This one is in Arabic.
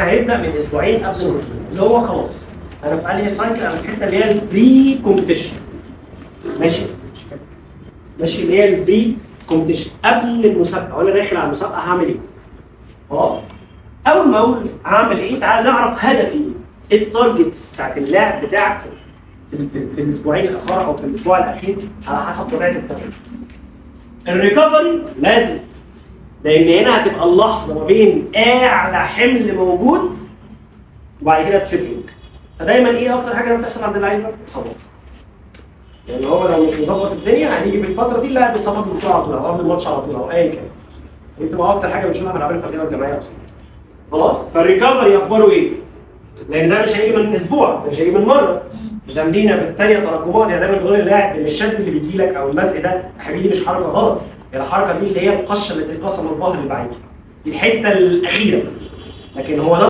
هيبدا من اسبوعين قبل البطوله اللي هو خلاص انا في انهي سايكل، انا في الحته اللي هي البري كومبيتيشن. ماشي ماشي، اللي هي البري كومبيتيشن قبل المسابقه، وانا داخل على المسابقه هعمل ايه؟ خلاص اول ما اقول هعمل ايه تعال نعرف هدفي ايه، التارجتس بتاعت اللاعب بتاعك في الاسبوعين الاخر او في الاسبوع الاخير على حسب طبيعه التمرين. الريكفري لازم، لان هنا هتبقى اللحظه ما بين اعلى حمل موجود وبعد كده التريبلينج. فدايما ايه اكتر حاجه بتحصل عند اللعيبه؟ اصابات. يعني هو لو مش مظبط الدنيا هنيجي في الفتره دي اللاعب بيتصاب في البطوله على طول او قبل الماتش على طول او ايا كان. دي بتبقى اكتر حاجه بنشوفها في الالعاب الفرديه والجماعيه اصلا. خلاص؟ فالريكفري اخباره ايه؟ لان ده مش هيجي من اسبوع، ده مش هيجي من مره. تمرينه في الثانيه تراكمات. يعني دايما بنقول للاعب ان الشد اللي بيجي لك او المزق ده يا حبيبي مش حركه غلط، يعني الحركه دي اللي هي القشه التي قسم الظهر البعيد. دي الحته الاخيره. لكن هو